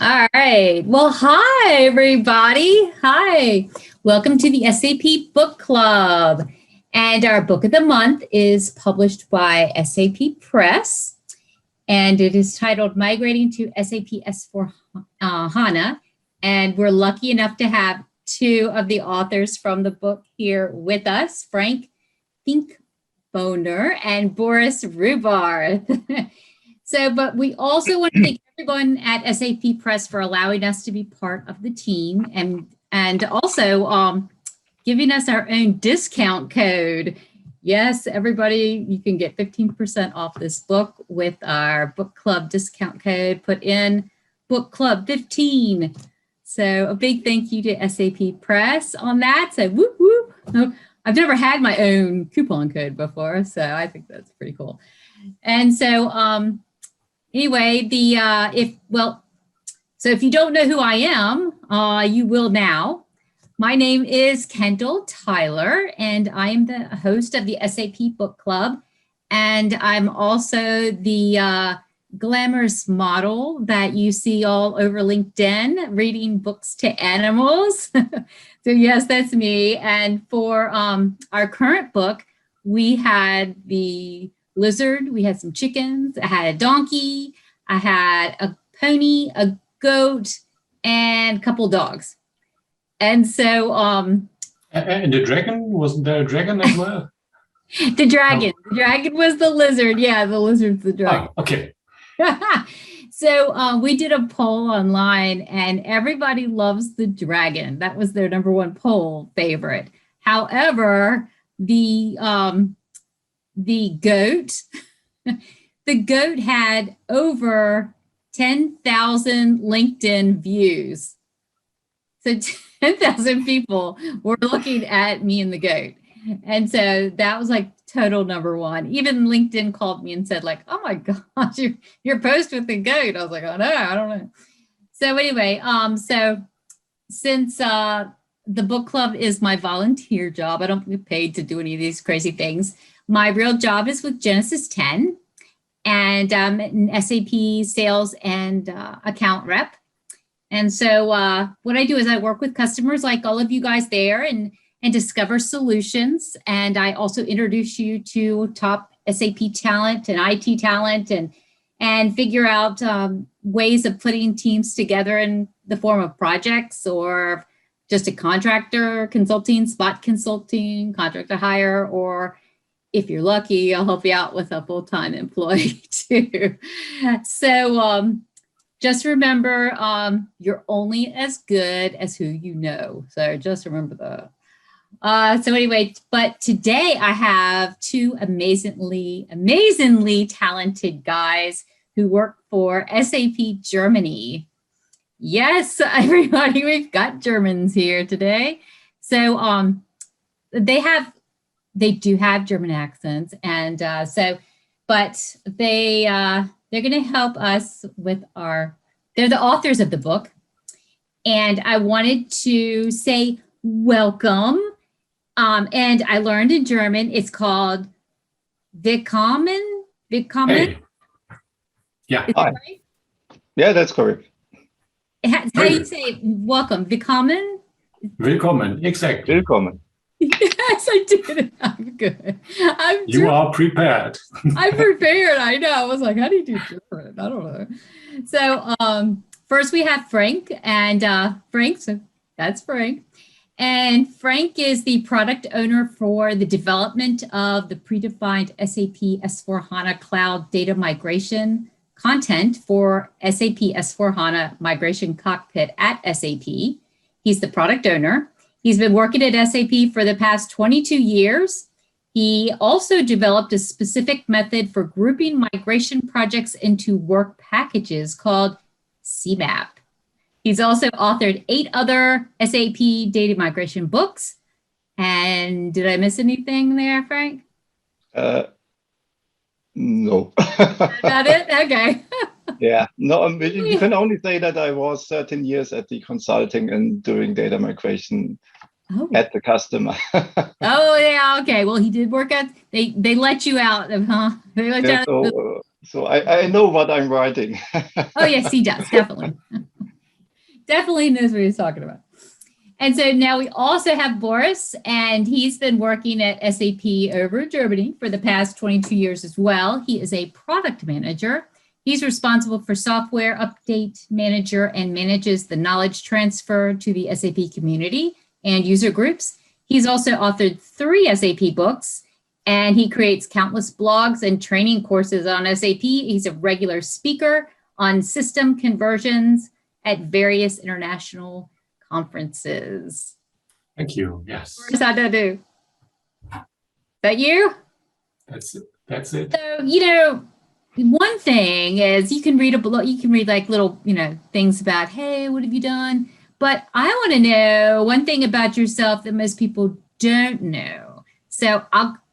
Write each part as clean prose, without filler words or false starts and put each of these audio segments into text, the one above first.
All right. Well, hi, everybody. Hi. Welcome to the SAP Book Club. And our book of the month is published by SAP Press. And it is titled Migrating to SAP S4HANA. And we're lucky enough to have two of the authors from the book here with us, Finkbohner and Boris Rubarth. But we also want to thank everyone at SAP Press for allowing us to be part of the team and also giving us our own discount code. Yes, everybody, you can get 15% off this book with our book club discount code. Put in book club 15. So a big thank you to SAP Press on that. So whoop, whoop. I've never had my own coupon code before, so I think that's pretty cool. And so anyway, so if you don't know who I am, you will now. My name is Kendall Tyler, and I am the host of the SAP Book Club. And I'm also the glamorous model that you see all over LinkedIn, reading books to animals. So yes, that's me. And for our current book, we had the lizard, we had some chickens, I had a donkey, I had a pony, a goat, and a couple dogs. And so and the dragon, wasn't there a dragon as well? The dragon was the lizard. Yeah, the lizard's the dragon. Oh, okay. So we did a poll online and everybody loves the dragon. That was their #1 poll favorite. However, the goat, the goat had over 10,000 LinkedIn views. So 10,000 people were looking at me and the goat. And so that was like total #1. Even LinkedIn called me and said like, oh my gosh, your post with the goat. I was like, oh no, I don't know. So anyway, so since the book club is my volunteer job, I don't get paid to do any of these crazy things. My real job is with Genesis 10, and I'm an SAP sales and account rep. And so what I do is I work with customers like all of you guys there and discover solutions. And I also introduce you to top SAP talent and IT talent and figure out ways of putting teams together in the form of projects or just a contractor consulting, spot consulting, contract to hire, or if you're lucky, I'll help you out with a full-time employee too. So just remember, you're only as good as who you know. So just remember that. So anyway, but today I have two amazingly talented guys who work for SAP Germany. Yes, everybody, we've got Germans here today. So they do have German accents, and but they're going to help us with they're the authors of the book. And I wanted to say welcome. And I learned in German, it's called Willkommen. Hey. Yeah. Hi. Right? Yeah, that's correct. How do you say welcome? Willkommen? Willkommen, exactly. Willkommen. Yes, I did. I'm good. You are prepared. I'm prepared. I know. I was like, how do you do German? I don't know. So first we have Frank, and Frank, so that's Frank. And Frank is the product owner for the development of the predefined SAP S4HANA Cloud data migration content for SAP S4HANA Migration Cockpit at SAP. He's the product owner. He's been working at SAP for the past 22 years. He also developed a specific method for grouping migration projects into work packages called CMAP. He's also authored 8 other SAP data migration books. And did I miss anything there, Frank? No. That it? Okay. Yeah, no, you can only say that I was 13 years at the consulting and doing data migration at the customer. Oh, yeah, okay. Well, he did work at, they let you out, huh? They let you out. So I know what I'm writing. Oh, yes, he does, definitely. definitely knows what he's talking about. And so now we also have Boris, and he's been working at SAP over in Germany for the past 22 years as well. He is a product manager. He's responsible for software update manager and manages the knowledge transfer to the SAP community and user groups. He's also authored 3 SAP books, and he creates countless blogs and training courses on SAP. He's a regular speaker on system conversions at various international conferences. Thank you. Yes. Boris, how do I do? Is that you? That's it. That's it. So, you know, one thing is you can read a blog, you can read like little, you know, things about, hey, what have you done? But I want to know one thing about yourself that most people don't know. So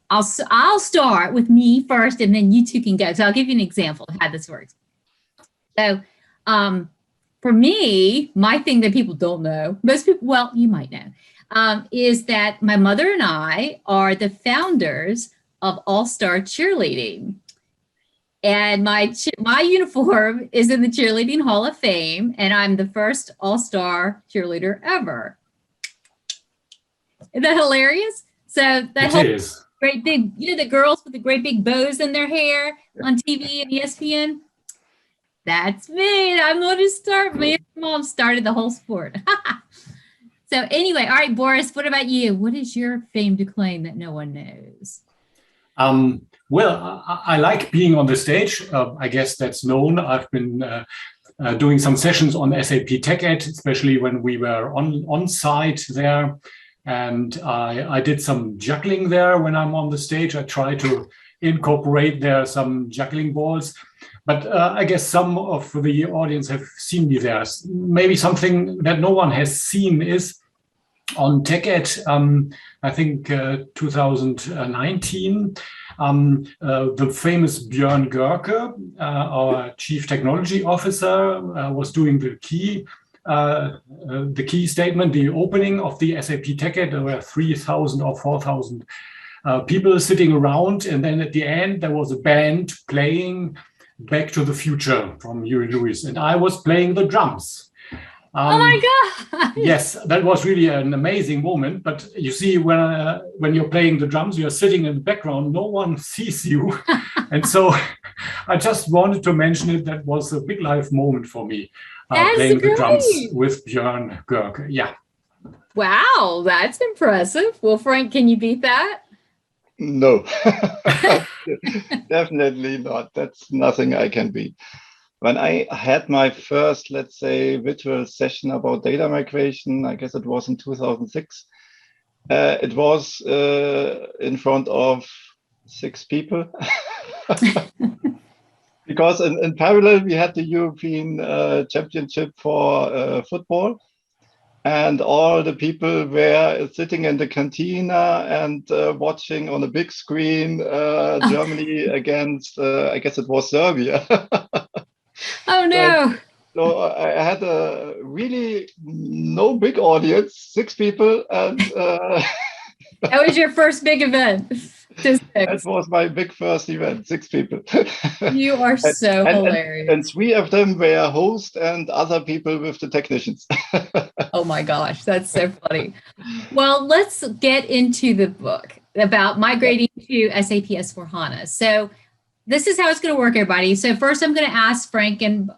I'll start with me first, and then you two can go. So I'll give you an example of how this works. So, for me, my thing that people don't know, most people, well, you might know, is that my mother and I are the founders of All-Star Cheerleading. And my uniform is in the Cheerleading Hall of Fame, and I'm the first All-Star cheerleader ever. Isn't that hilarious? So that whole great big, you know, the girls with the great big bows in their hair on TV and ESPN. That's me. I'm going to start. Me and mom started the whole sport. So anyway, all right, Boris, what about you? What is your fame to claim that no one knows? Well, I like being on the stage. I guess that's known. I've been doing some sessions on SAP TechEd, especially when we were on site there. And I did some juggling there when I'm on the stage. I try to incorporate there some juggling balls. But I guess some of the audience have seen me there. Maybe something that no one has seen is on TechEd, I think 2019, the famous Björn Görke, our Chief Technology Officer, was doing the key statement, the opening of the SAP TechEd. There were 3,000 or 4,000 people sitting around. And then at the end, there was a band playing Back to the Future from Huey Lewis, and I was playing the drums. Oh my God! Yes, that was really an amazing moment. But you see, when you're playing the drums, you're sitting in the background, no one sees you. And so I just wanted to mention it. That was a big life moment for me, playing the drums with Björn Görke. Yeah. Wow, that's impressive. Well, Frank, can you beat that? No, definitely not. That's nothing I can beat. When I had my first, let's say, virtual session about data migration, I guess it was in 2006, it was in front of 6 people. Because in parallel, we had the European Championship for football. And all the people were sitting in the cantina and watching on a big screen Germany against, I guess it was Serbia. Oh, no. So I had a really no big audience, 6 people. And that was your first big event. That was my big first event, 6 people. You are so hilarious. And 3 of them were hosts and other people with the technicians. Oh my gosh, that's so funny. Well, let's get into the book about migrating to SAP S4HANA. So this is how it's going to work, everybody. So first I'm going to ask Frank and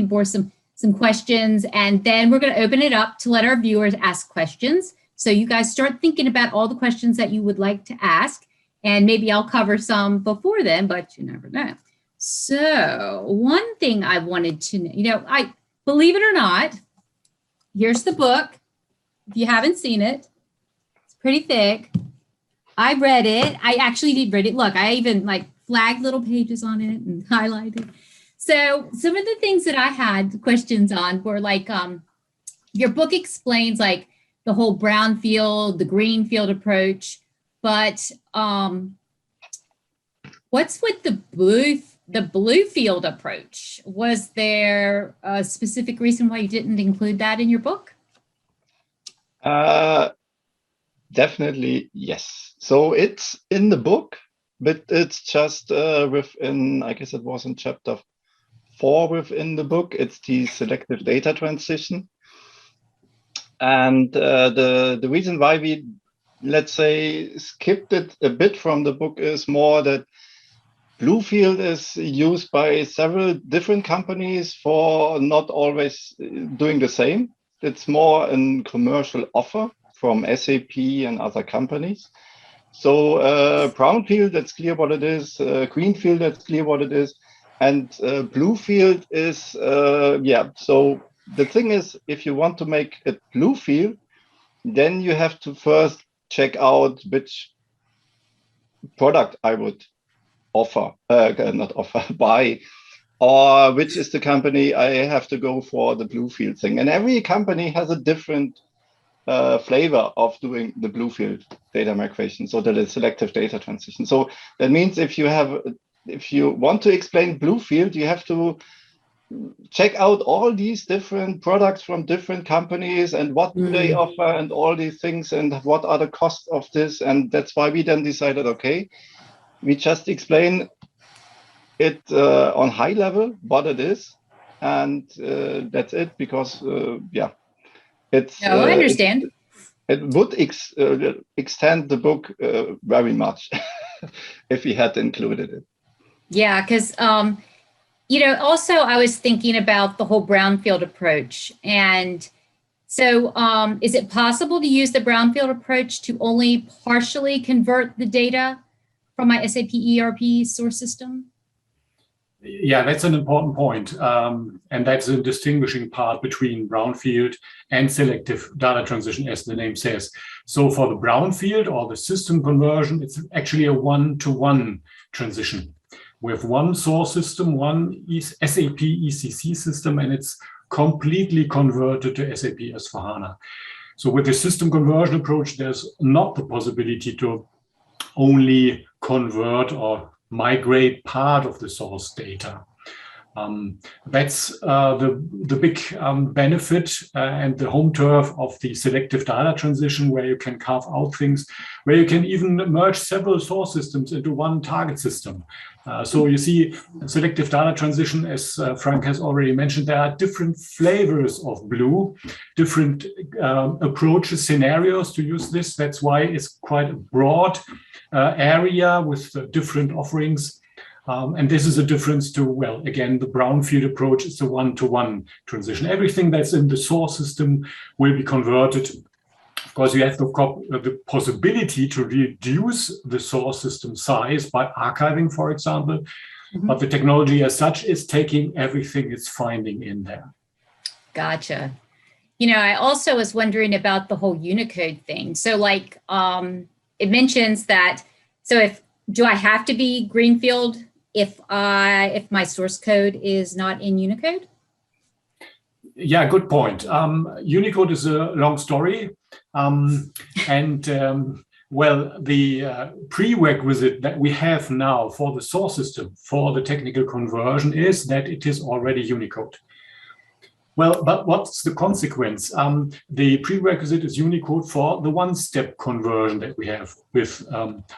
Boris some questions, and then we're going to open it up to let our viewers ask questions. So you guys start thinking about all the questions that you would like to ask, and maybe I'll cover some before then, but you never know. So one thing I wanted to know, you know, I believe it or not, here's the book. If you haven't seen it, it's pretty thick. I read it. I actually did read it. Look, I even like flagged little pages on it and highlighted. So some of the things that I had questions on were like, your book explains like the whole brownfield, the greenfield approach, but what's with the blue field approach? Was there a specific reason why you didn't include that in your book? Definitely, yes. So it's in the book, but it's just within, I guess it was in chapter 4 within the book. It's the selective data transition. And the reason why we, let's say, skipped it a bit from the book is more that Bluefield is used by several different companies for not always doing the same. It's more a commercial offer from SAP and other companies. So Brownfield, that's clear what it is. Greenfield, that's clear what it is. And Bluefield is, yeah. So the thing is, if you want to make it Bluefield, then you have to first check out which product I would offer, not offer, buy, or which is the company I have to go for the Bluefield thing. And every company has a different flavor of doing the Bluefield data migration, so that is selective data transition. So that means if you want to explain Bluefield, you have to check out all these different products from different companies and what do they offer and all these things and what are the costs of this. And that's why we then decided, okay, we just explain it on high level, what it is. And that's it, because, yeah, it's. No, I understand. It would extend the book very much if we had included it. Yeah, because, you know, also I was thinking about the whole brownfield approach. And so is it possible to use the brownfield approach to only partially convert the data from my SAP ERP source system? Yeah, that's an important point. And that's a distinguishing part between brownfield and selective data transition, as the name says. So for the brownfield or the system conversion, it's actually a one-to-one transition. We have one source system, one SAP ECC system, and it's completely converted to SAP S4HANA. So with the system conversion approach, there's not the possibility to only convert or migrate part of the source data. That's the big benefit and the home turf of the selective data transition, where you can carve out things, where you can even merge several source systems into one target system. So you see, selective data transition, as Frank has already mentioned, there are different flavors of blue, different approaches, scenarios to use this. That's why it's quite a broad area with different offerings. And this is a difference to, well, again, the brownfield approach is a one-to-one transition. Everything that's in the source system will be converted. Of course, you have the possibility to reduce the source system size by archiving, for example. But the technology as such is taking everything it's finding in there. Gotcha. You know, I also was wondering about the whole Unicode thing. So like it mentions that, so do I have to be Greenfield if my source code is not in Unicode? Yeah, good point. Unicode is a long story. Well, the prerequisite that we have now for the source system, for the technical conversion, is that it is already Unicode. Well, but what's the consequence? The prerequisite is Unicode for the one-step conversion that we have with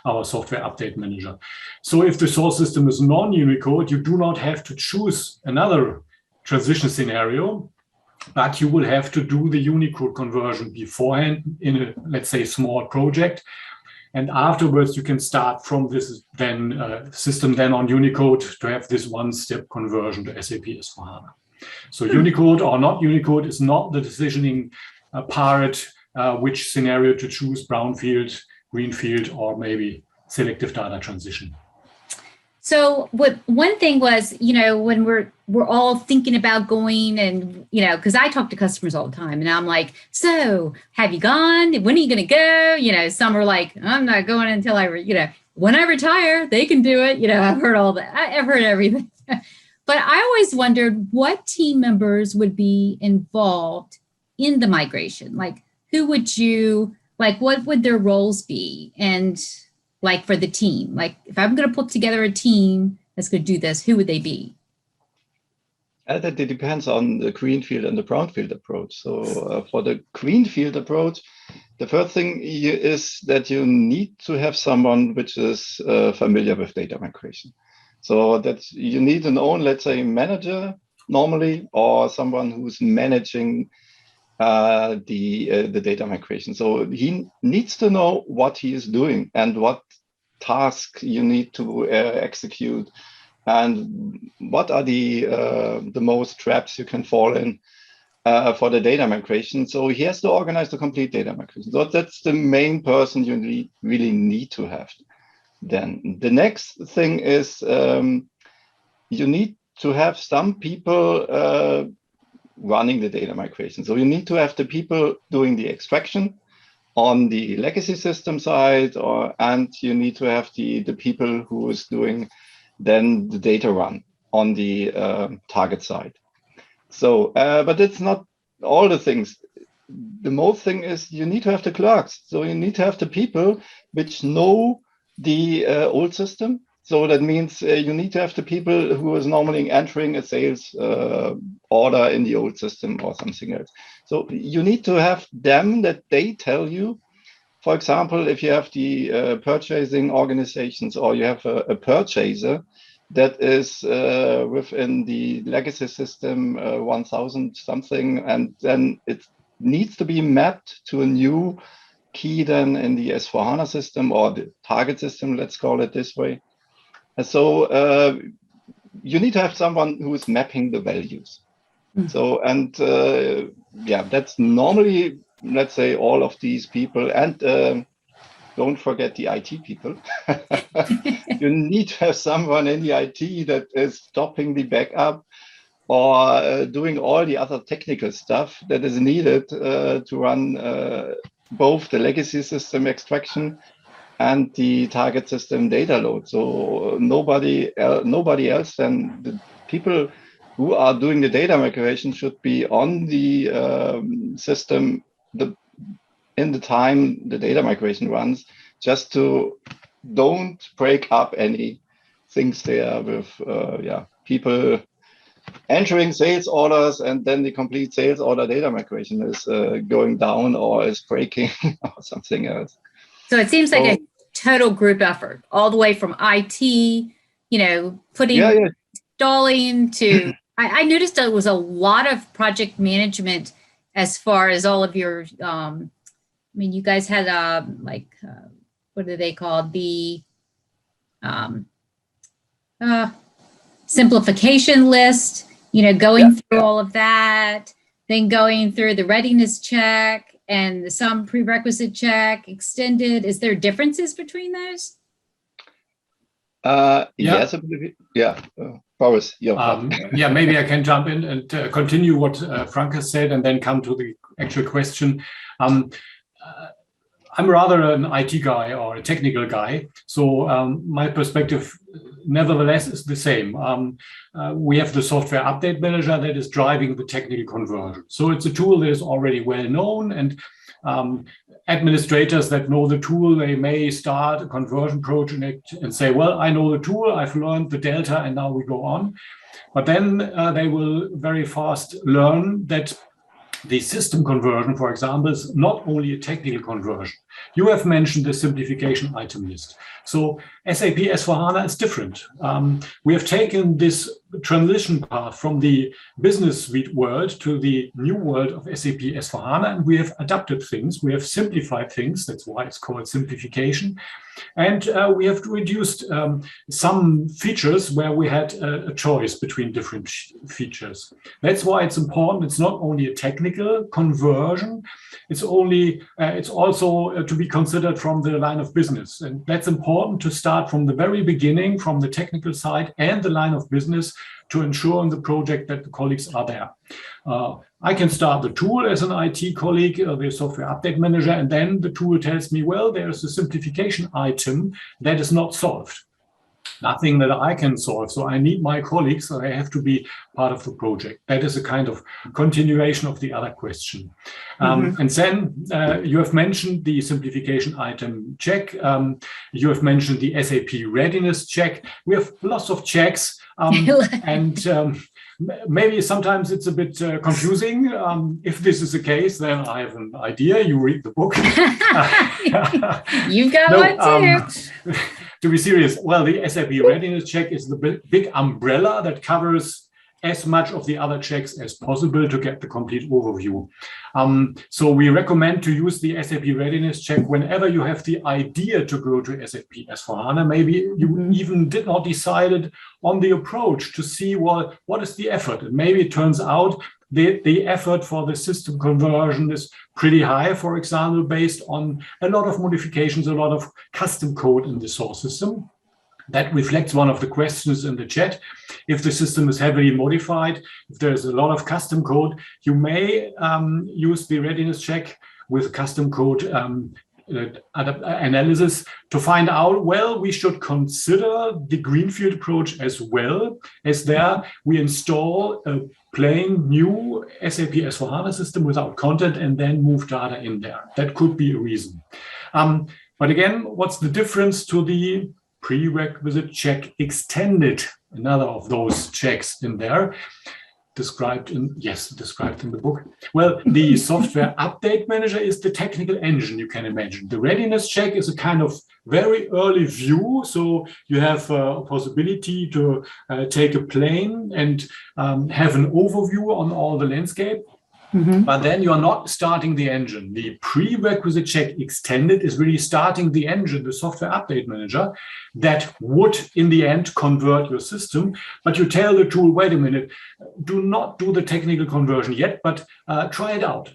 our software update manager. So if the source system is non-Unicode, you do not have to choose another transition scenario, but you will have to do the Unicode conversion beforehand in a, let's say, small project. And afterwards, you can start from this system then on Unicode to have this one-step conversion to SAP S4HANA. So Unicode or not Unicode is not the decisioning part, which scenario to choose, brownfield, greenfield, or maybe selective data transition. So one thing was, you know, when we're all thinking about going and, you know, because I talk to customers all the time and I'm like, so have you gone? When are you going to go? You know, some are like, I'm not going until when I retire, they can do it. You know, I've heard all that. I've heard everything. But I always wondered what team members would be involved in the migration. Like, who would what would their roles be? And like for the team, like if I'm going to put together a team that's going to do this, who would they be? That depends on the greenfield and the brownfield approach. So for the greenfield approach, the first thing is that you need to have someone which is familiar with data migration. So that you need an own, let's say, manager normally, or someone who's managing the data migration. So he needs to know what he is doing and what task you need to execute, and what are the most traps you can fall in for the data migration. So he has to organize the complete data migration. So that's the main person you really need to have. Then the next thing is you need to have some people running the data migration. So you need to have the people doing the extraction on the legacy system side, and you need to have the people who is doing then the data run on the target side. So, but it's not all the things. The most thing is you need to have the clerks. So you need to have the people which know the old system. So that means you need to have the people who is normally entering a sales order in the old system or something else. So you need to have them that they tell you, for example, if you have the purchasing organizations, or you have a purchaser that is within the legacy system 1000 something, and then it needs to be mapped to a new key then in the S4HANA system, or the target system, let's call it this way. And so you need to have someone who is mapping the values. So, and yeah, that's normally, let's say, all of these people. And don't forget the IT people. You need to have someone in the IT that is stopping the backup, or doing all the other technical stuff that is needed to run both the legacy system extraction and the target system data load. So nobody else than the people who are doing the data migration should be on the system in the time the data migration runs, just to don't break up any things there with people entering sales orders, and then the complete sales order data migration is going down or is breaking or something else. So it seems like a total group effort, all the way from IT, putting installing to, I noticed there was a lot of project management as far as all of your, you guys had what are they called? The simplification list, going through all of that, then going through the readiness check and some prerequisite check, extended. Is there differences between those? Yes. Boris, maybe I can jump in and continue what Frank has said, and then come to the actual question. I'm rather an IT guy or a technical guy, so my perspective nevertheless is the same. We have the software update manager that is driving the technical conversion. So it's a tool that is already well known, and administrators that know the tool, they may start a conversion project and say, well, I know the tool, I've learned the delta, and now we go on. But then they will very fast learn that the system conversion, for example, is not only a technical conversion. You have mentioned the simplification item list. So SAP S4HANA is different. We have taken this transition path from the business suite world to the new world of SAP S4HANA, and we have adapted things. We have simplified things. That's why it's called simplification. And we have reduced some features where we had a choice between different features. That's why it's important. It's not only a technical conversion. It's also to be considered from the line of business. And that's important to start from the very beginning, from the technical side and the line of business, to ensure in the project that the colleagues are there. I can start the tool as an IT colleague, the software update manager, and then the tool tells me, well, there's a simplification item that is not solved. Nothing that I can solve. So I need my colleagues, so they have to be part of the project. That is a kind of continuation of the other question. And then you have mentioned the simplification item check. You have mentioned the SAP readiness check. We have lots of checks. And maybe sometimes it's a bit confusing. If this is the case, then I have an idea. You read the book. You got one too. to be serious, well, the SAP readiness check is the big umbrella that covers as much of the other checks as possible to get the complete overview. So we recommend to use the SAP readiness check whenever you have the idea to go to SAP S4HANA. Maybe you even did not decide on the approach to see, well, what is the effort? And maybe it turns out the effort for the system conversion is pretty high, for example, based on a lot of modifications, a lot of custom code in the source system. That reflects one of the questions in the chat. If the system is heavily modified, if there's a lot of custom code, you may use the readiness check with custom code analysis to find out, well, we should consider the greenfield approach as well, as there we install a plain new SAP S4HANA system without content and then move data in there. That could be a reason. But again, what's the difference to the prerequisite check extended? Another of those checks in there, described in the book. Well, the software update manager is the technical engine, you can imagine. The readiness check is a kind of very early view. So you have a possibility to take a plane and have an overview on all the landscape. But then you are not starting the engine. The prerequisite check extended is really starting the engine, the software update manager, that would in the end convert your system. But you tell the tool, wait a minute, do not do the technical conversion yet, but try it out.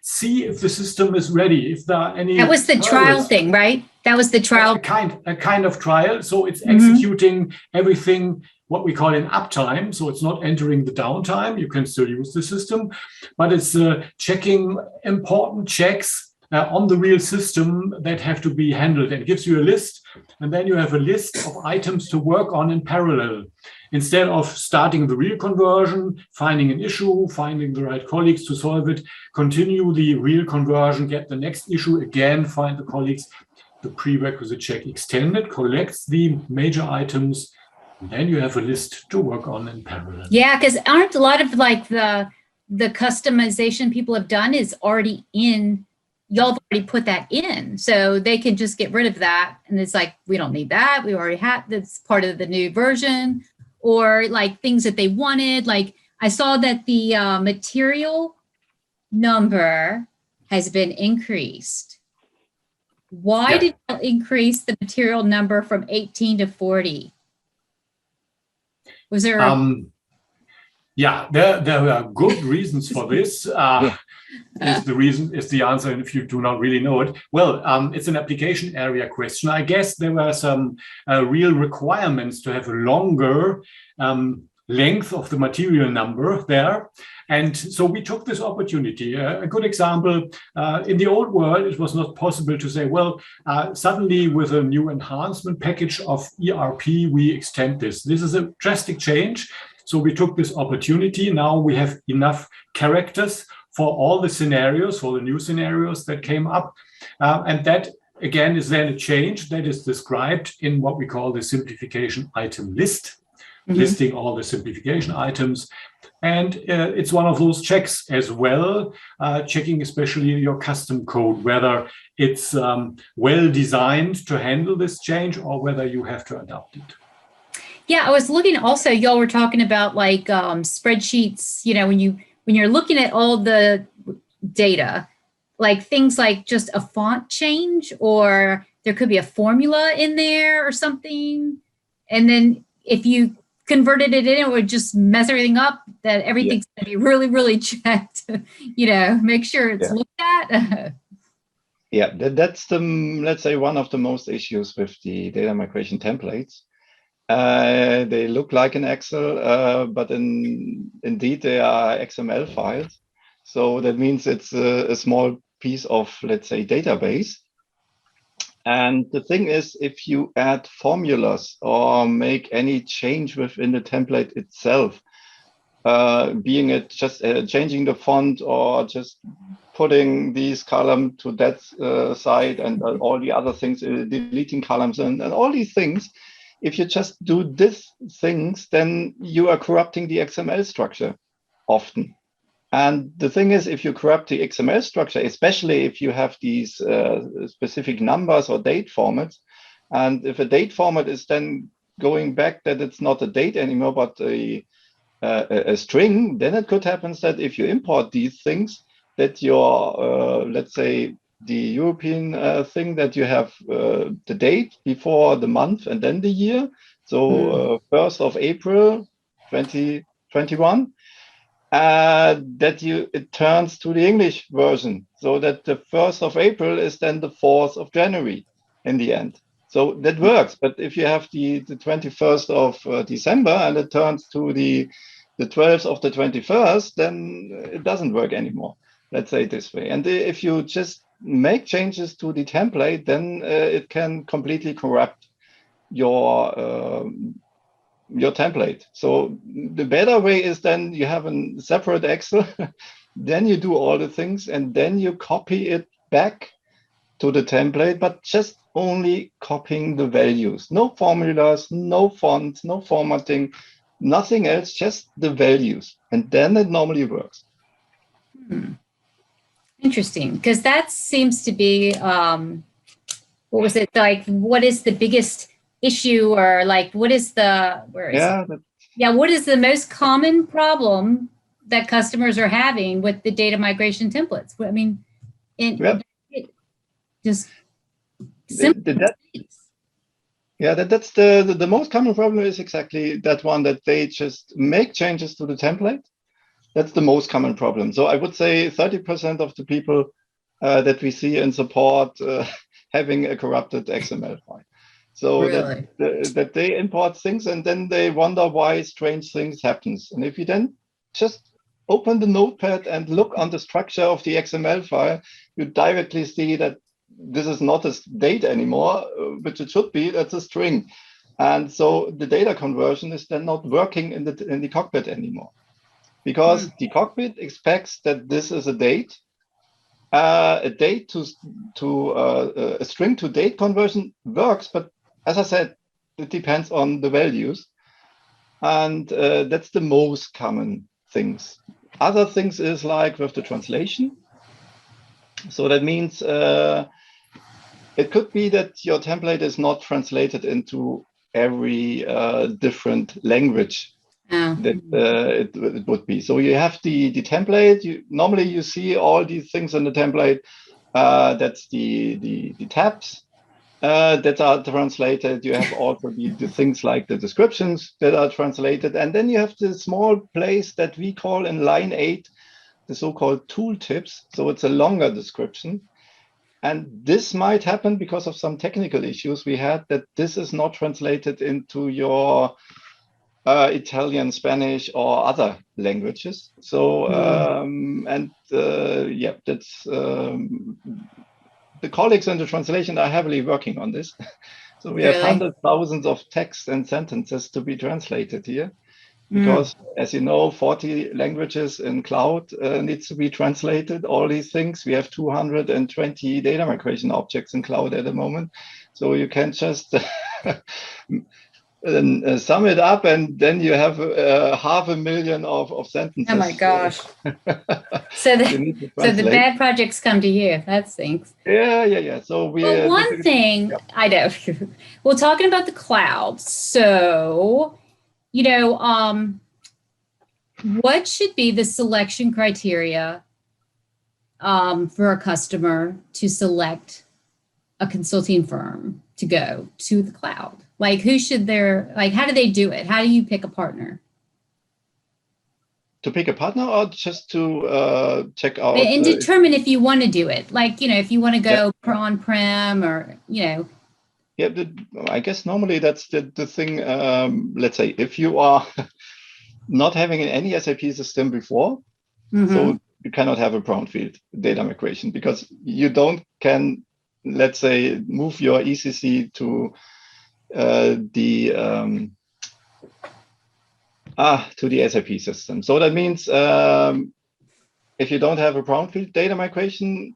See if the system is ready, if there are any. That was the trial thing, right? That was the trial. A kind of trial. So it's executing everything what we call in uptime. So it's not entering the downtime. You can still use the system, but it's checking important checks on the real system that have to be handled, and gives you a list. And then you have a list of items to work on in parallel. Instead of starting the real conversion, finding an issue, finding the right colleagues to solve it, continue the real conversion, get the next issue again, find the colleagues. The prerequisite check extended collects the major items. And then you have a list to work on in parallel. Yeah, because aren't a lot of like the customization people have done is already in, y'all have already put that in. So they can just get rid of that. And it's like, we don't need that. We already have, that's part of the new version. Or like things that they wanted. Like I saw that the material number has been increased. Why did you increase the material number from 18 to 40? Was there? There were good reasons for this. Is the answer, and if you do not really know it, well, it's an application area question. I guess there were some real requirements to have a longer length of the material number there. And so we took this opportunity. A good example, in the old world, it was not possible to say, well, suddenly with a new enhancement package of ERP, we extend this. This is a drastic change. So we took this opportunity. Now we have enough characters for all the scenarios, for the new scenarios that came up. And that, again, is then a change that is described in what we call the simplification item list, listing all the simplification items. And it's one of those checks as well, checking especially your custom code, whether it's well designed to handle this change or whether you have to adapt it. Yeah, I was looking also, y'all were talking about like spreadsheets, you know, when you're looking at all the data, like things like just a font change, or there could be a formula in there or something. And then if you converted it in, it would just mess everything up, that everything's going to be really, really checked, you know, make sure it's looked at. That's let's say, one of the most issues with the data migration templates. They look like an Excel, but indeed they are XML files. So that means it's a small piece of, let's say, database. And the thing is, if you add formulas or make any change within the template itself, being it just changing the font or just putting these columns to that side and all the other things, deleting columns and all these things, if you just do these things, then you are corrupting the XML structure often. And the thing is, if you corrupt the XML structure, especially if you have these specific numbers or date formats, And if a date format is then going back that it's not a date anymore, but a string, then it could happen that if you import these things, that your, let's say, the European thing that you have the date before the month and then the year. So 1st of April, 2021, that it turns to the English version. So that the 1st of April is then the 4th of January in the end. So that works. But if you have the 21st of December and it turns to the 12th of the 21st, then it doesn't work anymore. Let's say it this way. And if you just make changes to the template, then it can completely corrupt your template. So the better way is then you have a separate Excel, then you do all the things, and then you copy it back to the template, but just only copying the values. No formulas, no fonts, no formatting, nothing else, just the values. And then it normally works. Interesting, because that seems to be, what was it, like, what is the biggest issue, or like, what is the, where is it? Yeah, what is the most common problem that customers are having with the data migration templates? I mean, just simple. That's the most common problem is exactly that one, that they just make changes to the template. That's the most common problem. So I would say 30% of the people that we see in support having a corrupted XML file. So really? that they import things and then they wonder why strange things happens. And if you then just open the notepad and look on the structure of the XML file, you directly see that this is not a date anymore, which it should be. That's a string. And so the data conversion is then not working in the cockpit anymore, because the cockpit expects that this is a date. A date to a string to date conversion works, but as I said, it depends on the values, and that's the most common things. Other things is like with the translation. So that means it could be that your template is not translated into every different language that it would be. So you have the template. Normally you see all these things in the template. That's the tabs that are translated. You have also the things like the descriptions that are translated. And then you have the small place that we call in line 8, the so-called tooltips. So it's a longer description. And this might happen because of some technical issues we had, that this is not translated into your Italian, Spanish, or other languages. So, that's the colleagues in the translation are heavily working on this. So we have hundreds, thousands of texts and sentences to be translated here. Because, as you know, 40 languages in cloud needs to be translated, all these things. We have 220 data migration objects in cloud at the moment. So you can just sum it up, and then you have 500,000 of sentences. Oh my gosh. So the bad projects come to you. That stinks. Yeah. So one thing, I know. Well, talking about the cloud, so what should be the selection criteria for a customer to select a consulting firm to go to the cloud? Like, how do they do it? How do you pick a partner? To pick a partner, or just to check out? And determine if you want to do it. Like, if you want to go on-prem or, Yeah, I guess normally that's the thing. Let's say if you are not having any SAP system before, so you cannot have a brownfield data migration, because you can, let's say, move your ECC to the SAP system. So that means if you don't have a brownfield data migration,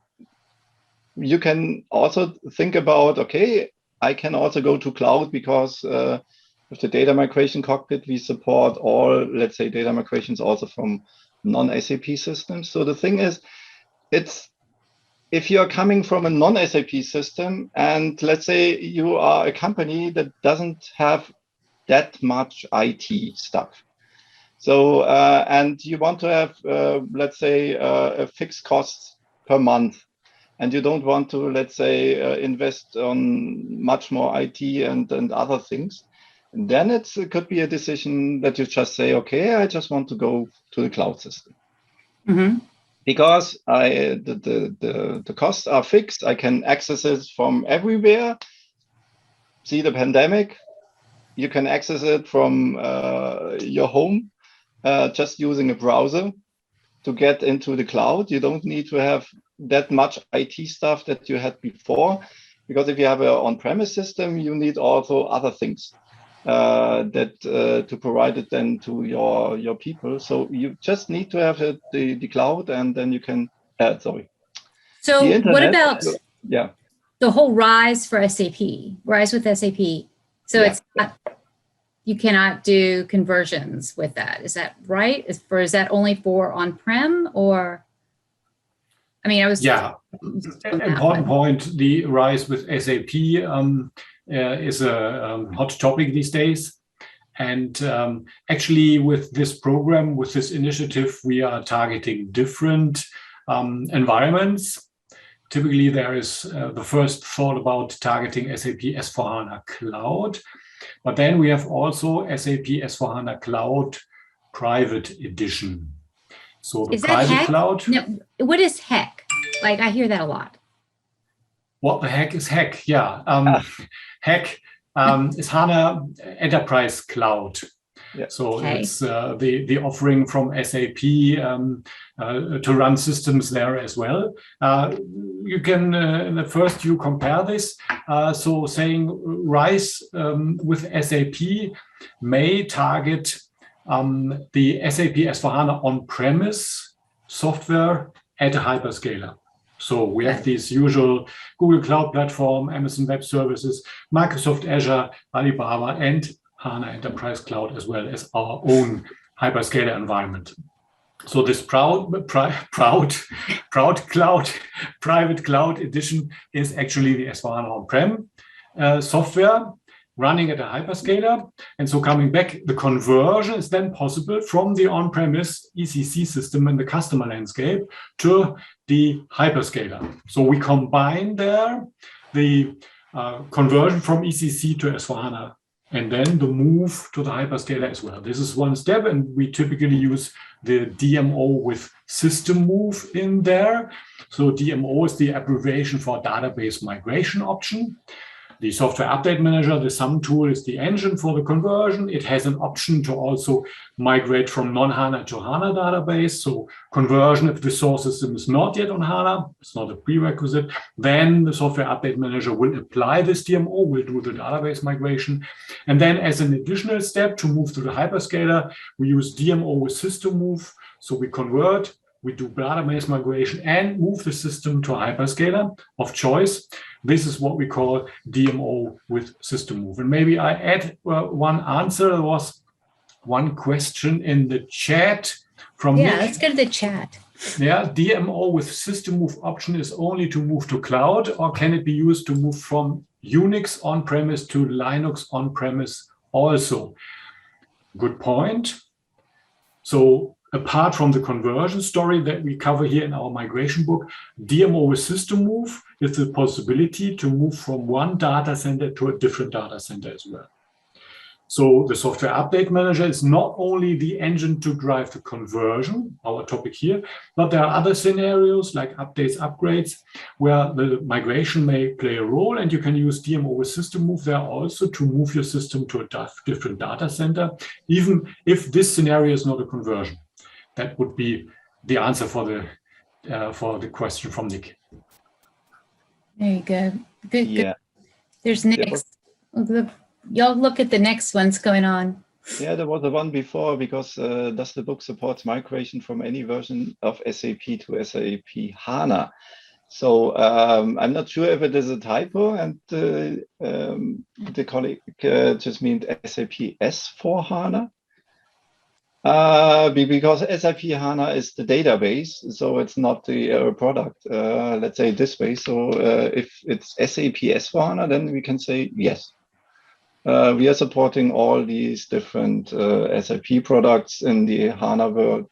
you can also think about, okay, I can also go to cloud, because with the data migration cockpit, we support all, let's say, data migrations also from non-SAP systems. So the thing is, it's if you're coming from a non-SAP system, and let's say you are a company that doesn't have that much IT stuff. So, and you want to have, let's say, a fixed cost per month, and you don't want to, let's say, invest on much more IT and other things, then it could be a decision that you just say, okay, I just want to go to the cloud system. Mm-hmm. Because the costs are fixed, I can access it from everywhere. See the pandemic, you can access it from your home, just using a browser to get into the cloud. You don't need to have that much IT stuff that you had before, because if you have an on-premise system, you need also other things to provide it then to your people. So you just need to have the cloud, and then you can, So the internet, what about yeah, the whole RISE for SAP, RISE with SAP? So yeah. it's not, you cannot do conversions with that. Is that right? Is that only for on-prem, or? I mean, I was. Yeah, important point. The RISE with SAP is a hot topic these days. And actually with this program, with this initiative, we are targeting different environments. Typically, there is the first thought about targeting SAP S4HANA Cloud. But then we have also SAP S4HANA Cloud Private Edition. So the private cloud. No, what is HEC? Like, I hear that a lot. What the heck is HEC? Yeah. HEC is HANA Enterprise Cloud. Yeah. So it's the offering from SAP to run systems there as well. You can first you compare this. So saying RISE with SAP may target the SAP S4HANA on-premise software at a hyperscaler. So we have these usual Google Cloud Platform, Amazon Web Services, Microsoft Azure, Alibaba, and HANA Enterprise Cloud, as well as our own hyperscaler environment. So this proud cloud, private cloud edition is actually the S4HANA on-prem software running at a hyperscaler. And so coming back, the conversion is then possible from the on-premise ECC system in the customer landscape to the hyperscaler. So we combine there the conversion from ECC to S4HANA and then the move to the hyperscaler as well. This is one step, and we typically use the DMO with system move in there. So DMO is the abbreviation for database migration option. The software update manager, the SUM tool, is the engine for the conversion. It has an option to also migrate from non-HANA to HANA database. So conversion, if the source system is not yet on HANA, it's not a prerequisite, then the software update manager will apply this DMO, will do the database migration. And then as an additional step to move to the hyperscaler, we use DMO with system move. So we convert, we do database migration and move the system to a hyperscaler of choice. This is what we call DMO with system move. And maybe I add one answer. There was one question in the chat from Nick. Let's go to the chat. Yeah, DMO with system move option is only to move to cloud, or can it be used to move from Unix on-premise to Linux on-premise also? Good point. So apart from the conversion story that we cover here in our migration book, DMO with system move is the possibility to move from one data center to a different data center as well. So the software update manager is not only the engine to drive the conversion, our topic here, but there are other scenarios like updates, upgrades, where the migration may play a role, and you can use DMO with system move there also to move your system to a different data center, even if this scenario is not a conversion. That would be the answer for the question from Nick. There you go. Good. Yeah. Good. There's next. Y'all look at the next ones going on. Yeah, there was the one before, because does the book support migration from any version of SAP to SAP HANA? So I'm not sure if it is a typo, and the colleague just meant SAP S4HANA. Because SAP HANA is the database, so it's not the product. Let's say it this way. So if it's SAP S4HANA, then we can say yes. We are supporting all these different SAP products in the HANA world.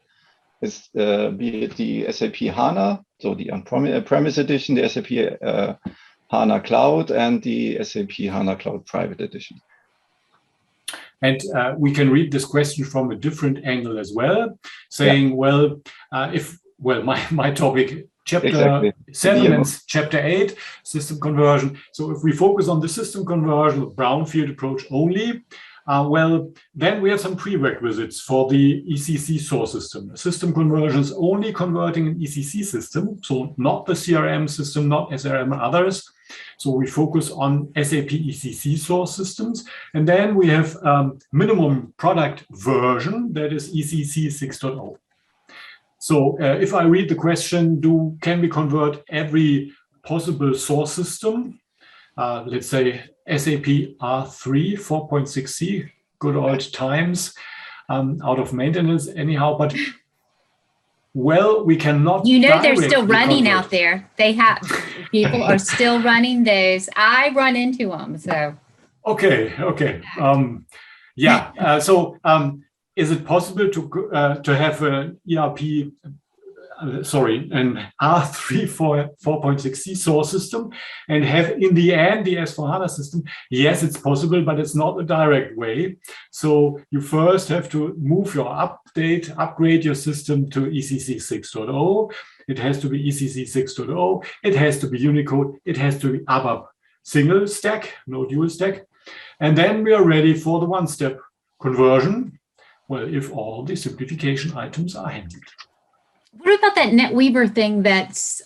Be it the SAP HANA, so the on-premise edition, the SAP HANA Cloud, and the SAP HANA Cloud Private Edition. And we can read this question from a different angle as well, saying, my topic, Chapter 7 and Chapter 8, system conversion. So if we focus on the system conversion, the brownfield approach only, then we have some prerequisites for the ECC source system. System conversion is only converting an ECC system, so not the CRM system, not SRM and others. So we focus on SAP ECC source systems. And then we have minimum product version, that is ECC 6.0. So if I read the question, can we convert every possible source system? Let's say SAP R3 4.6c, good old times, out of maintenance anyhow, but we cannot. They're still running out there. People are still running those. I run into them, so. Okay. Is it possible to have an ERP? An R3 4.6c source system and have in the end the S4HANA system? Yes, it's possible, but it's not a direct way. So you first have to move upgrade your system to ECC 6.0. It has to be ECC 6.0. It has to be Unicode. It has to be ABAP single stack, no dual stack. And then we are ready for the one-step conversion. Well, if all the simplification items are handled. What about that Netweaver thing that's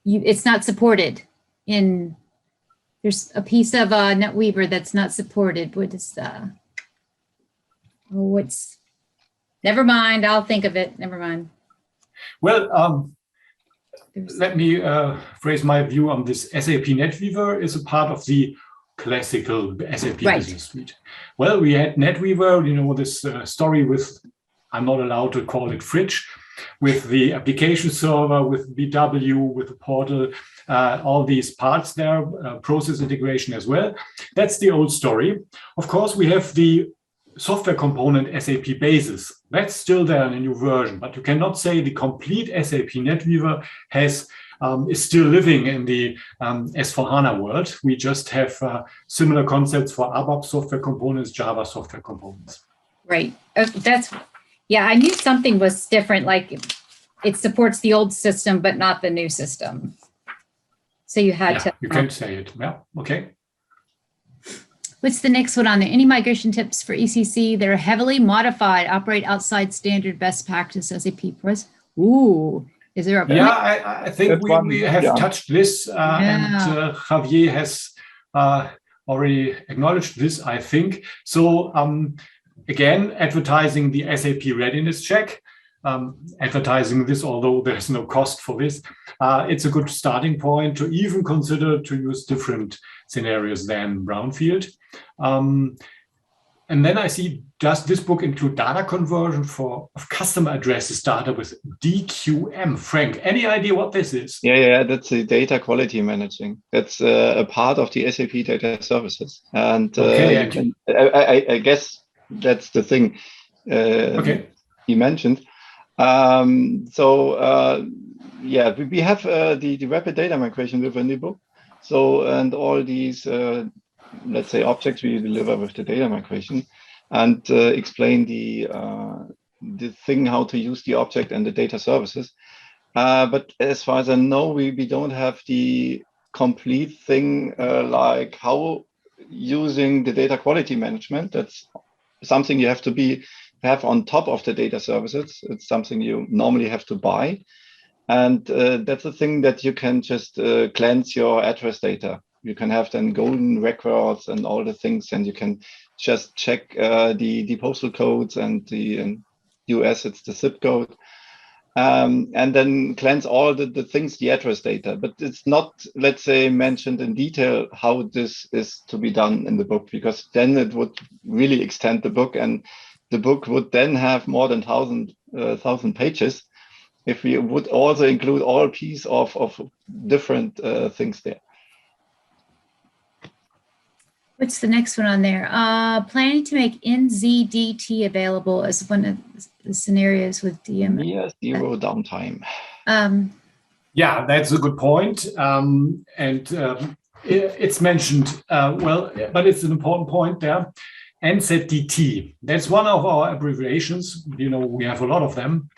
it's not supported in, there's a piece of Netweaver that's not supported. What is never mind, I'll think of it, never mind. Well, let me phrase my view on this. SAP Netweaver is a part of the classical SAP Business Suite. Well, we had Netweaver, this story with, I'm not allowed to call it fridge, with the application server, with BW, with the portal, all these parts there, process integration as well. That's the old story. Of course, we have the software component SAP Basis. That's still there in a new version, but you cannot say the complete SAP Netweaver is still living in the S4HANA world. We just have similar concepts for ABAP software components, Java software components. Right. I knew something was different, like it supports the old system, but not the new system. So you had to. You can say it. Yeah. Okay. What's the next one on there? Any migration tips for ECC that are heavily modified, operate outside standard best practice SAP PRESS? Ooh. Is there I think we have touched this, and Javier has already acknowledged this, I think. So again, advertising the SAP readiness check, advertising this, although there's no cost for this, it's a good starting point to even consider to use different scenarios than brownfield. And then I see, does this book include data conversion of customer addresses data with DQM? Frank, any idea what this is? Yeah, that's the data quality managing. That's a part of the SAP data services. And I guess that's the thing he mentioned. We have the rapid data migration with a new book. So, and all these let's say objects we deliver with the data migration, and explain the thing how to use the object and the data services. But as far as I know, we don't have the complete thing like how using the data quality management. That's something you have to have on top of the data services. It's something you normally have to buy, and that's a thing that you can just cleanse your address data. You can have then golden records and all the things, and you can just check the postal codes, and in US it's the zip code. and then cleanse all the things, the address data. But it's not, let's say, mentioned in detail how this is to be done in the book, because then it would really extend the book, and the book would then have more than 1,000 pages if we would also include all piece of different things there. What's the next one on there? Planning to make NZDT available as one of the scenarios with DM. Near zero downtime. Yeah, that's a good point. It's mentioned well, but it's an important point there. NZDT, that's one of our abbreviations. You know, we have a lot of them.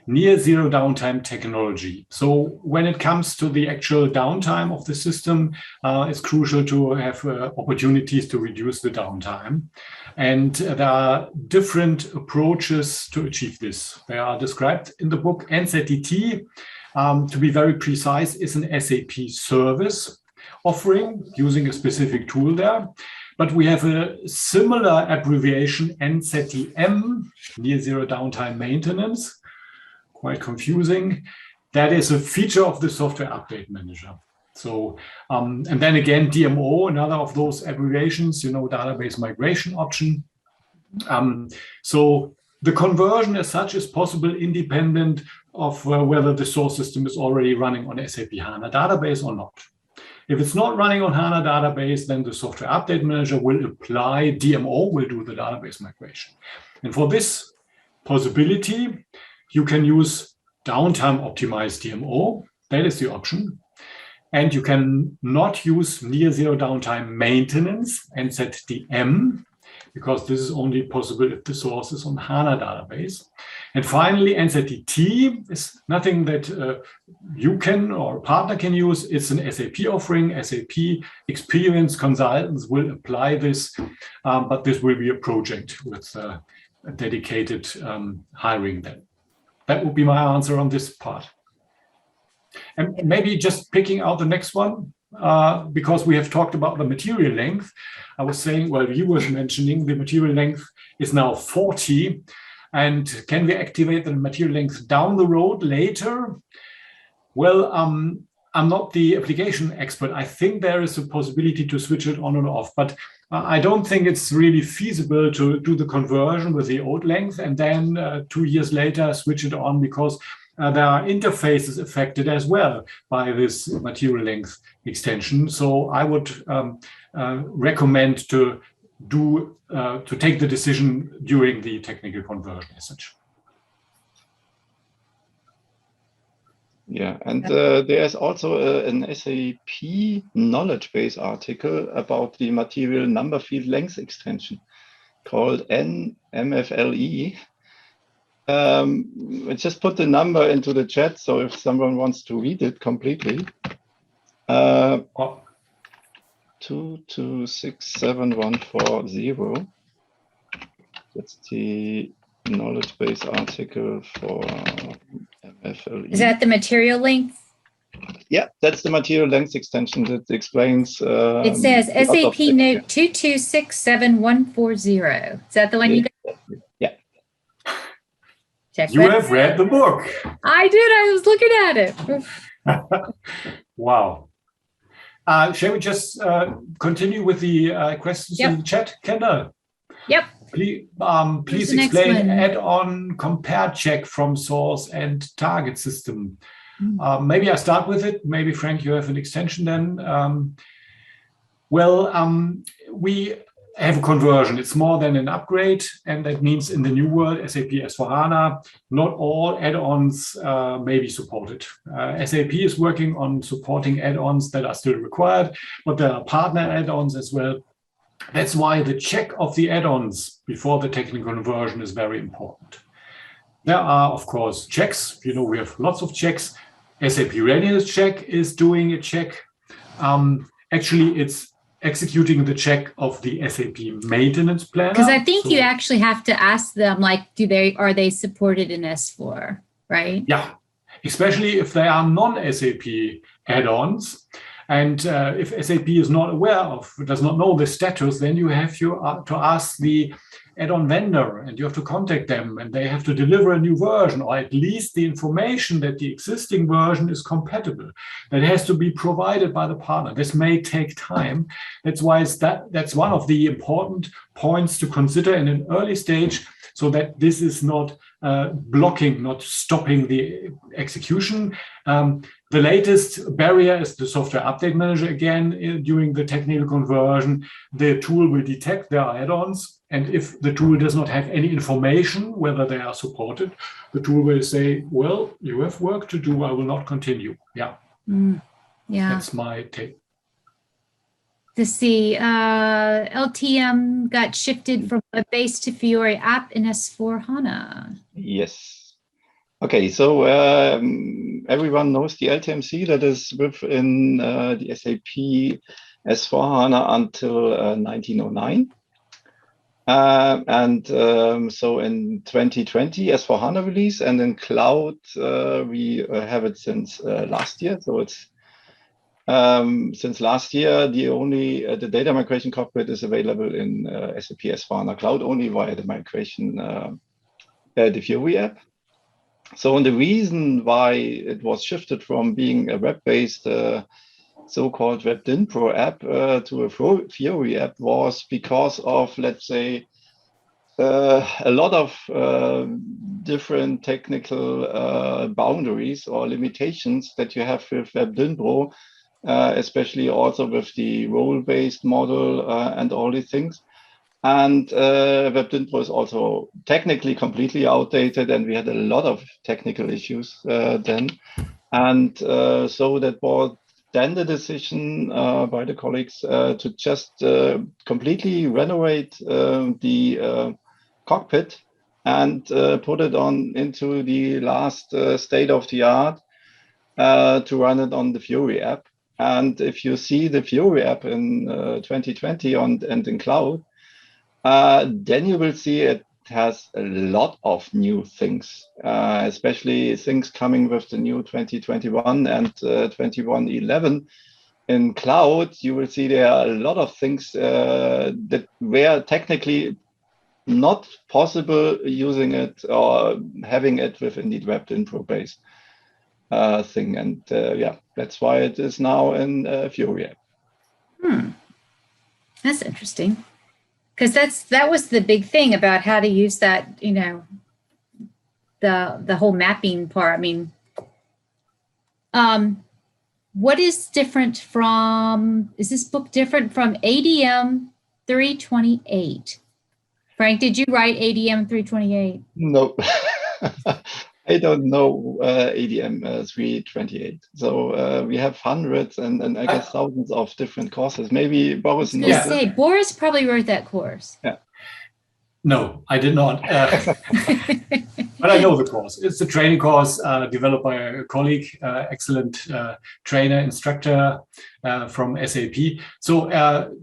Near zero downtime technology. So when it comes to the actual downtime of the system, it's crucial to have opportunities to reduce the downtime. And there are different approaches to achieve this. They are described in the book. NZDT, to be very precise, is an SAP service offering using a specific tool there. But we have a similar abbreviation, NZTM, near zero downtime maintenance. Quite confusing. That is a feature of the software update manager. So, and then again, DMO, another of those abbreviations, you know, database migration option. So the conversion as such is possible independent of whether the source system is already running on SAP HANA database or not. If it's not running on HANA database, then the software update manager will apply, DMO will do the database migration. And for this possibility, you can use downtime optimized DMO. That is the option. And you can not use near zero downtime maintenance, NZDM, because this is only possible if the source is on HANA database. And finally, NZDT is nothing that you can or a partner can use. It's an SAP offering. SAP experienced consultants will apply this, but this will be a project with a dedicated hiring then. That would be my answer on this part. And maybe just picking out the next one, because we have talked about the material length. I was saying, well, you were mentioning the material length is now 40. And can we activate the material length down the road later? Well, I'm not the application expert. I think there is a possibility to switch it on and off, but I don't think it's really feasible to do the conversion with the old length and then 2 years later switch it on, because there are interfaces affected as well by this material length extension. So I would recommend to take the decision during the technical conversion as such. Yeah, and there's also an SAP knowledge base article about the material number field length extension called NMFLE. I just put the number into the chat, so if someone wants to read it completely. 22674140. That's the knowledge base article for MFLE. Is that the material length? Yeah, that's the material length extension that explains. It says SAP note 22674140. Is that the one you got? Yeah. Check you have read the book. I did. I was looking at it. Wow. Shall we just continue with the questions in the chat, Kendall? Yep. Please explain add-on compare check from source and target system. Maybe I start with it. Maybe, Frank, you have an extension then. We have a conversion. It's more than an upgrade, and that means in the new world, SAP S4HANA, not all add-ons may be supported. SAP is working on supporting add-ons that are still required, but there are partner add-ons as well. That's why the check of the add-ons before the technical conversion is very important. There are, of course, checks. You know, we have lots of checks. SAP Readiness Check is doing a check. Actually, it's executing the check of the SAP maintenance planner. Because I think you actually have to ask them, like, are they supported in S4, right? Yeah, especially if they are non-SAP add-ons. And if SAP is not aware of, does not know the status, then you have to ask the add-on vendor and you have to contact them and they have to deliver a new version, or at least the information that the existing version is compatible. That has to be provided by the partner. This may take time. That's why that's one of the important points to consider in an early stage, so that this is not blocking, not stopping the execution. The latest barrier is the software update manager. Again, during the technical conversion, the tool will detect there are add-ons. And if the tool does not have any information whether they are supported, the tool will say, well, you have work to do, I will not continue. Yeah. Yeah. That's my take. LTM got shifted from web-based to Fiori app in S4HANA. Yes. Okay, so everyone knows the LTMC that is within the SAP S4HANA until 1909. So in 2020, S4HANA release, and in cloud, we have it since last year. So it's since last year, the data migration cockpit is available in SAP S4HANA Cloud only via the migration, the Fiori app. So the reason why it was shifted from being a web-based so-called WebDynPro app to a Fiori app was because of, let's say, a lot of different technical boundaries or limitations that you have with WebDynPro, especially also with the role-based model and all these things. And WebDynPro is also technically completely outdated, and we had a lot of technical issues then. And so that was then the decision by the colleagues to just completely renovate the cockpit and put it on into the last state of the art to run it on the Fiori app. And if you see the Fiori app in 2020 and in cloud, then you will see it has a lot of new things, especially things coming with the new 2021 and 2111 in cloud. You will see there are a lot of things that were technically not possible using it or having it within the WebDynPro based thing. And yeah, that's why it is now in Fiori app. That's interesting. Because that was the big thing about how to use that, you know, the whole mapping part. I mean, what is different from, is this book different from ADM 328? Frank, did you write ADM 328? No, I don't know ADM 328. So we have hundreds and I guess thousands of different courses. Maybe Boris knows. I was going to say, Boris probably wrote that course. Yeah. No, I did not. But I know the course. It's a training course developed by a colleague, excellent trainer, instructor from SAP. So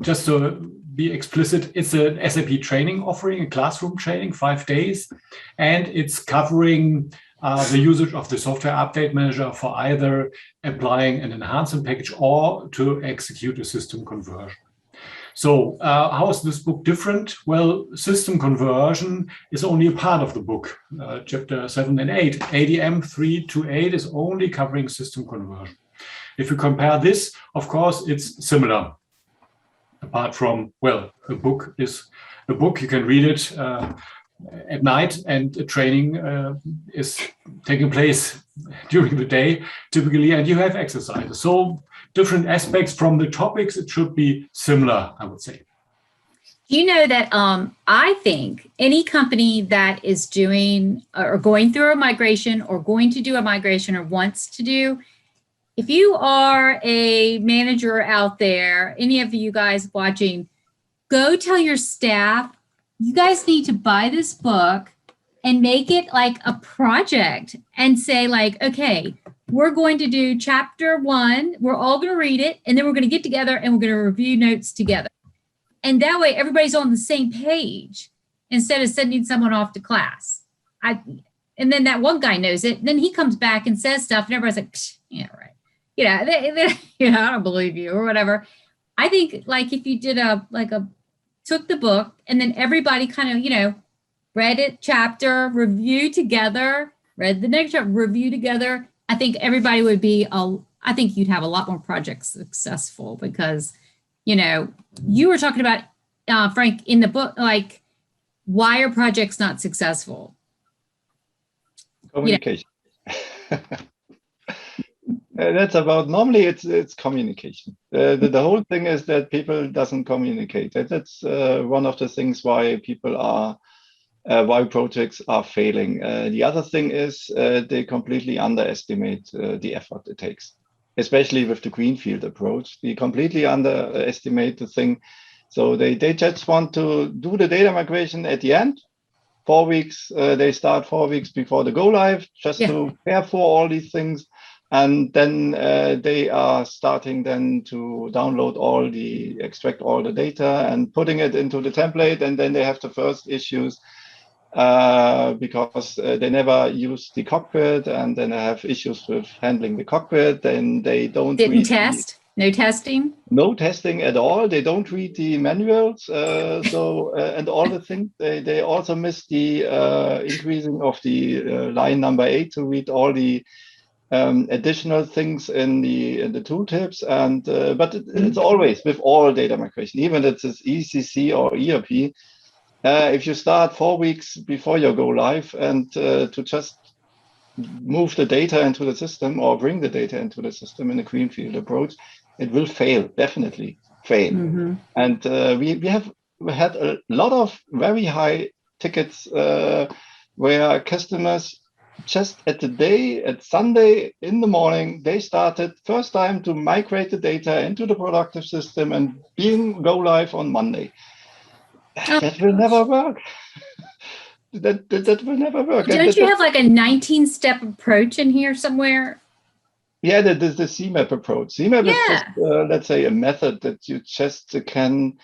just to be explicit, it's an SAP training offering, a classroom training, 5 days, and it's covering the usage of the software update manager for either applying an enhancement package or to execute a system conversion. So how is this book different? Well, system conversion is only a part of the book, chapter 7 and 8. ADM 328 is only covering system conversion. If you compare this, of course, it's similar. Apart from, well, a book is a book, you can read it at night, and a training is taking place during the day, typically, and you have exercises. So different aspects from the topics, it should be similar, I would say. You know that I think any company that is doing or going through a migration or going to do a migration or wants to do, if you are a manager out there, any of you guys watching, go tell your staff, you guys need to buy this book and make it like a project and say like, okay, we're going to do chapter 1. We're all going to read it. And then we're going to get together and we're going to review notes together. And that way everybody's on the same page instead of sending someone off to class. And then that one guy knows it. Then he comes back and says stuff and everybody's like, yeah, right. I don't believe you or whatever. I think like if you did a took the book and then everybody kind of, read it chapter, review together, read the next chapter, review together, I think everybody would be, I think you'd have a lot more projects successful because, you were talking about, Frank, in the book, like, why are projects not successful? Communication. That's about, normally it's communication. The whole thing is that people doesn't communicate. That's one of the things why people are, why projects are failing. The other thing is they completely underestimate the effort it takes, especially with the greenfield approach. They completely underestimate the thing. So they just want to do the data migration at the end. 4 weeks, they start 4 weeks before the go live, just to prepare for all these things. And then they are starting then to download extract all the data and putting it into the template. And then they have the first issues because they never use the cockpit, and then they have issues with handling the cockpit. Then they didn't test. No testing? No testing at all. They don't read the manuals. And all the things, they also miss the increasing of the line number 8 to read all the additional things in the tooltips. And but it's always with all data migration, even if it's ECC or ERP. If you start 4 weeks before you go live and to just move the data into the system or bring the data into the system in a greenfield approach, it will fail, definitely fail. Mm-hmm. And we have had a lot of very high tickets where customers just at Sunday in the morning, they started first time to migrate the data into the productive system and go live on Monday. That will never work. That will never work. Don't you have like a 19-step approach in here somewhere? Yeah, the CMAP approach. CMAP is just, let's say, a method that you just can,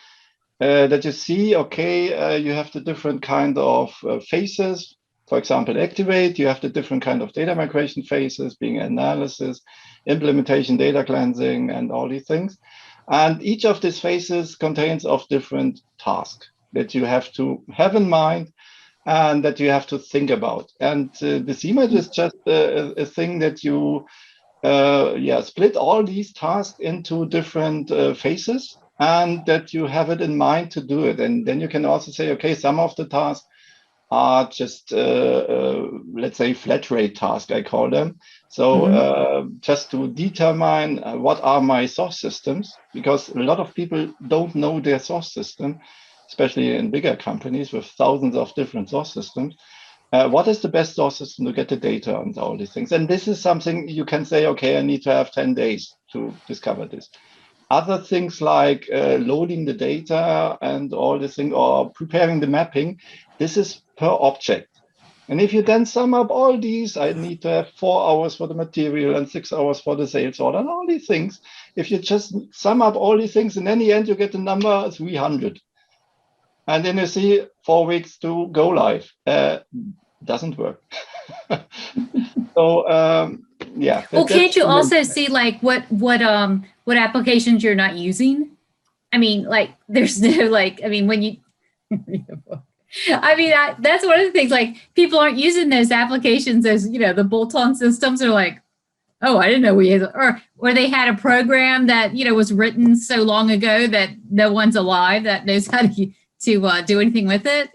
that you see, okay, you have the different kind of phases. For example, activate, you have the different kind of data migration phases, being analysis, implementation, data cleansing, and all these things. And each of these phases contains of different tasks that you have to have in mind and that you have to think about. And the CMAP is just a thing that you split all these tasks into different phases, and that you have it in mind to do it. And then you can also say, okay, some of the tasks are just, let's say, flat rate tasks, I call them. So just to determine what are my source systems, because a lot of people don't know their source system, especially in bigger companies with thousands of different source systems. What is the best source system to get the data and all these things? And this is something you can say, okay, I need to have 10 days to discover this. Other things like loading the data and all this thing, or preparing the mapping, this is per object. And if you then sum up all these, I need to have 4 hours for the material and 6 hours for the sales order and all these things. If you just sum up all these things, and in the end, you get the number 300. And then you see 4 weeks to go live. Doesn't work. So yeah. Well, can't you also see like what applications you're not using? I mean, like there's no like, I mean, when you I mean, that's one of the things, like people aren't using those applications as, the bolt-on systems are like, oh, I didn't know we had, or they had a program that, was written so long ago that no one's alive that knows how to do anything with it,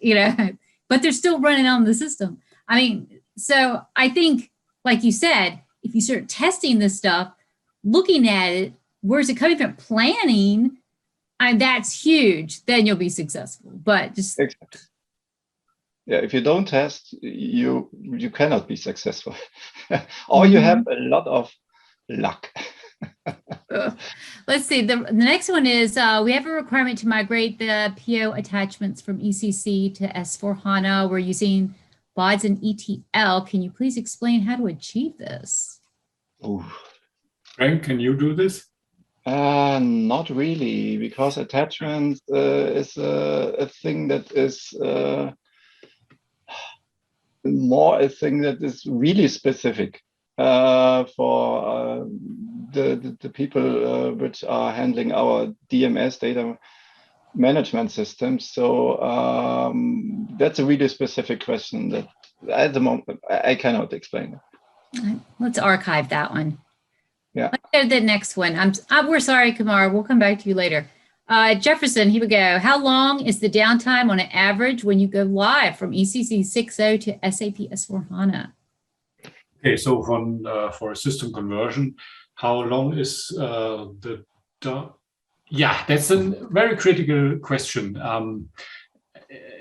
but they're still running on the system. I mean, so I think, like you said, if you start testing this stuff, looking at it, where's it coming from, planning, that's huge, then you'll be successful. But just exactly. Yeah, if you don't test, you cannot be successful, or you have a lot of luck. Let's see. The next one is we have a requirement to migrate the PO attachments from ECC to S4HANA. We're using BODS and ETL. Can you please explain how to achieve this? Ooh. Frank, can you do this? Not really, because attachments is a thing that is more a thing that is really specific for the people which are handling our DMS management systems. So that's a really specific question that at the moment I cannot explain. Let's archive that one. Yeah. Let's go to the next one. We're sorry, Kumar. We'll come back to you later. Jefferson, here we go. How long is the downtime on an average when you go live from ECC 6.0 to SAP S4HANA? Okay, so for a system conversion, how long is yeah, that's a very critical question.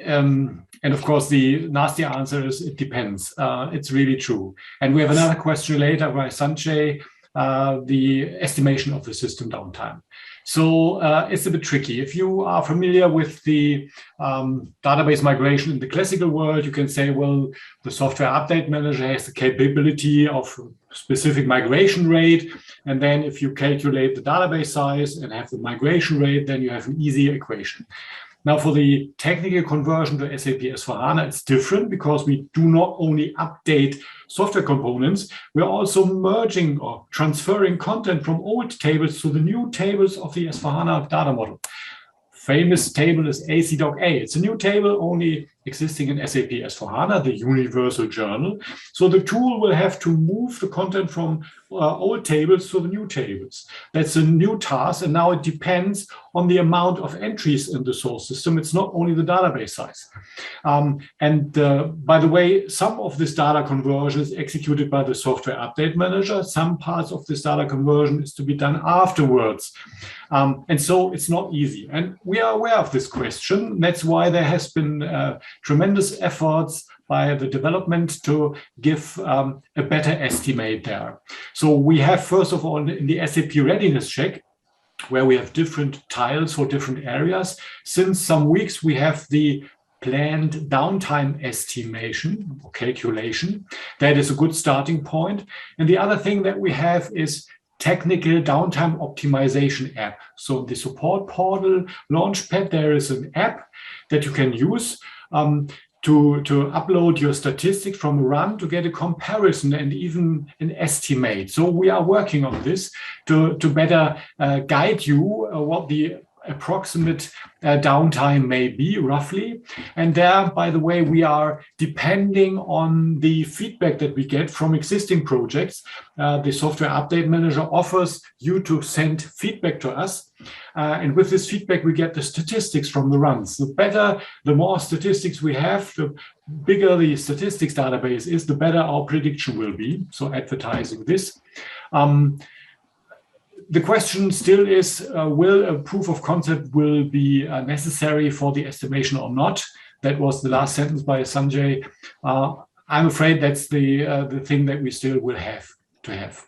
And of course, the nasty answer is it depends. It's really true. And we have another question later by Sanjay, the estimation of the system downtime. So it's a bit tricky. If you are familiar with the database migration in the classical world, you can say, well, the software update manager has the capability of specific migration rate. And then if you calculate the database size and have the migration rate, then you have an easy equation. Now, for the technical conversion to SAP S4HANA, it's different because we do not only update software components, we're also merging or transferring content from old tables to the new tables of the S4HANA data model. Famous table is AC.A. It's a new table only existing in SAP S4HANA, the universal journal. So the tool will have to move the content from old tables to the new tables. That's a new task, and now it depends on the amount of entries in the source system. It's not only the database size. By the way, some of this data conversion is executed by the software update manager. Some parts of this data conversion is to be done afterwards. And so it's not easy. And we are aware of this question. That's why there has been tremendous efforts by the development to give a better estimate there. So we have, first of all, in the SAP readiness check, where we have different tiles for different areas. Since some weeks, we have the planned downtime estimation or calculation. That is a good starting point. And the other thing that we have is technical downtime optimization app. So in the support portal Launchpad, there is an app that you can use to upload your statistics from a run to get a comparison and even an estimate. So we are working on this to better guide you what the approximate downtime may be roughly. And there, by the way, we are depending on the feedback that we get from existing projects. The software update manager offers you to send feedback to us. And with this feedback, we get the statistics from the runs. The more statistics we have, the bigger the statistics database is, the better our prediction will be. So advertising this. The question still is, will a proof of concept will be necessary for the estimation or not? That was the last sentence by Sanjay. I'm afraid that's the thing that we still will have to have.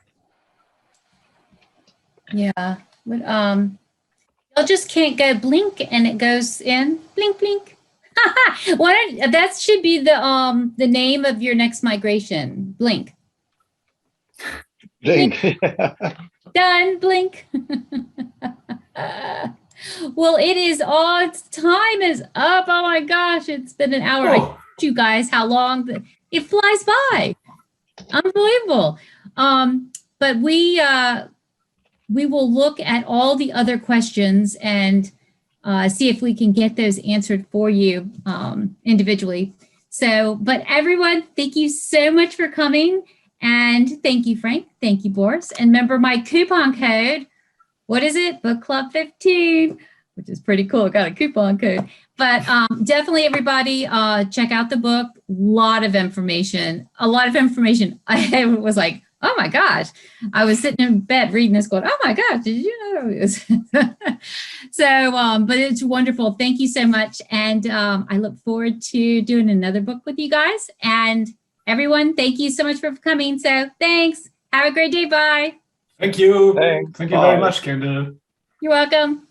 Yeah, but y'all just can't go blink and it goes in blink blink. That should be the name of your next migration. Blink. Blink. Done, blink. Well, it is all, its time is up. Oh my gosh, it's been an hour. I told you guys how long it flies by. Unbelievable. But we will look at all the other questions and see if we can get those answered for you individually. So, but everyone, thank you so much for coming. And thank you, Frank. Thank you, Boris. And remember my coupon code. What is it? Book Club 15, which is pretty cool. Got a coupon code. But definitely, everybody, check out the book. A lot of information. I was like, oh my gosh. I was sitting in bed reading this going, oh my gosh, did you know? So, but it's wonderful. Thank you so much. And I look forward to doing another book with you guys. And everyone, thank you so much for coming. So thanks. Have a great day. Bye. Thank you. Thanks. Thank you very much, Kendall. You're welcome.